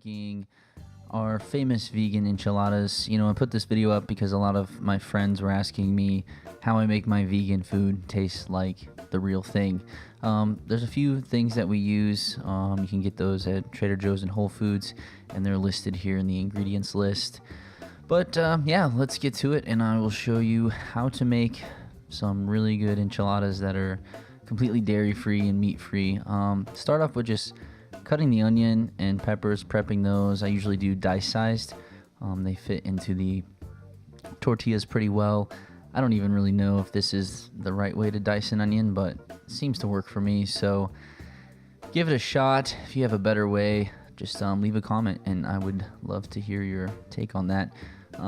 making our famous vegan enchiladas. I put this video up because a lot of my friends were asking me how I make my vegan food taste like the real thing. There's a few things that we use. You can get those at Trader Joe's and Whole Foods, and they're listed here in the ingredients list. But yeah, let's get to it, and I will show you how to make some really good enchiladas that are completely dairy-free and meat-free. Start off with just cutting the onion and peppers, prepping those. I usually do dice-sized. They fit into the tortillas pretty well. I don't even really know if this is the right way to dice an onion, but it seems to work for me. So give it a shot. If you have a better way, just leave a comment, and I would love to hear your take on that.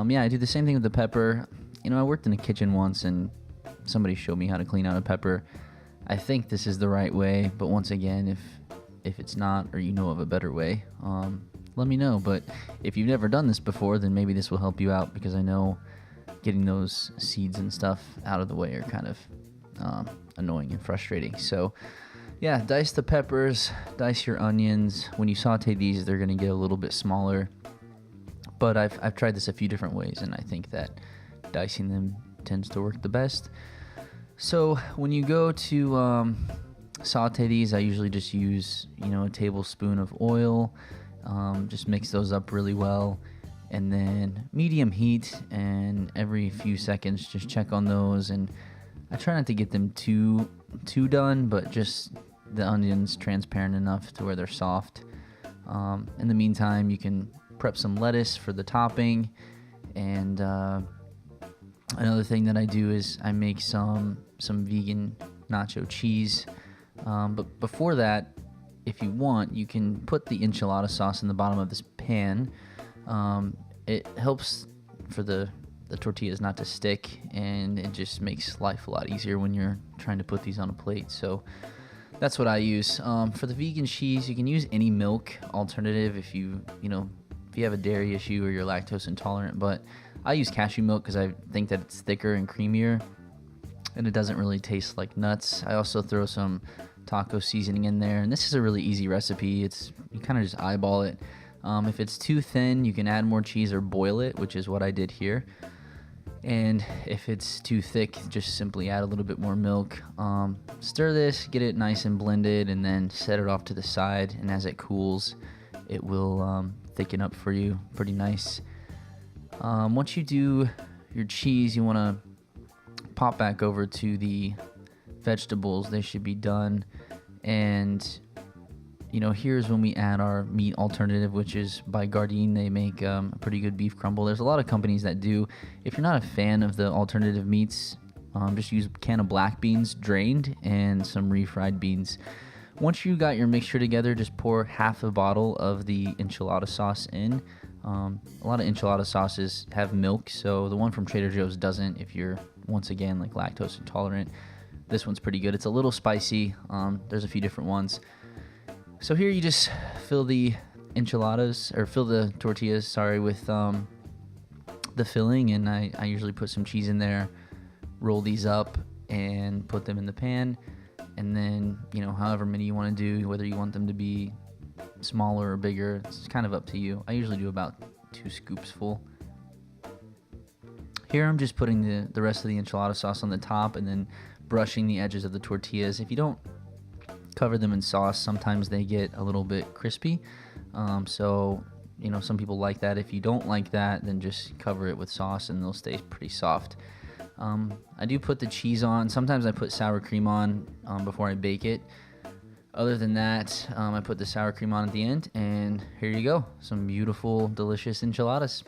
Yeah, I do the same thing with the pepper. I worked in a kitchen once, and somebody showed me how to clean out a pepper. I think this is the right way, but once again, if it's not, or you know of a better way, let me know. But if you've never done this before, then maybe this will help you out, because I know getting those seeds and stuff out of the way are kind of annoying and frustrating. So yeah, dice the peppers, dice your onions. When you saute these, they're going to get a little bit smaller, but I've tried this a few different ways, and I think that dicing them tends to work the best. So when you go to saute these, I usually just use a tablespoon of oil. Just mix those up really well, and then medium heat, and every few seconds just check on those. And I try not to get them too done, but just the onions transparent enough to where they're soft. In the meantime, you can prep some lettuce for the topping, and another thing that I do is I make some vegan nacho cheese. But before that, if you want, you can put the enchilada sauce in the bottom of this pan. It helps for the tortillas not to stick, and it just makes life a lot easier when you're trying to put these on a plate. So that's what I use. For the vegan cheese, you can use any milk alternative if you have a dairy issue or you're lactose intolerant, but I use cashew milk because I think that it's thicker and creamier, and it doesn't really taste like nuts. I also throw some taco seasoning in there, and this is a really easy recipe. You kind of just eyeball it. If it's too thin, you can add more cheese or boil it, which is what I did here. And if it's too thick, just simply add a little bit more milk. Stir this, get it nice and blended, and then set it off to the side, and as it cools, it will thicken up for you pretty nice. Once you do your cheese, you want to pop back over to the vegetables. They should be done. And here's when we add our meat alternative, which is by Gardein. They make a pretty good beef crumble. There's a lot of companies that do. If you're not a fan of the alternative meats, just use a can of black beans drained and some refried beans. Once you got your mixture together, just pour half a bottle of the enchilada sauce in. A lot of enchilada sauces have milk, so the one from Trader Joe's doesn't if you're, once again, like lactose intolerant. This one's pretty good. It's a little spicy. There's a few different ones. So here you just fill the enchiladas, or fill the tortillas, with the filling, and I usually put some cheese in there, roll these up, and put them in the pan. And then, however many you want to do, whether you want them to be smaller or bigger, it's kind of up to you. I usually do about 2 scoops full. Here I'm just putting the rest of the enchilada sauce on the top, and then brushing the edges of the tortillas. If you don't cover them in sauce, sometimes they get a little bit crispy. So some people like that. If you don't like that, then just cover it with sauce, and they'll stay pretty soft. I do put the cheese on. Sometimes I put sour cream on before I bake it. Other than that, I put the sour cream on at the end, and here you go. Some beautiful, delicious enchiladas.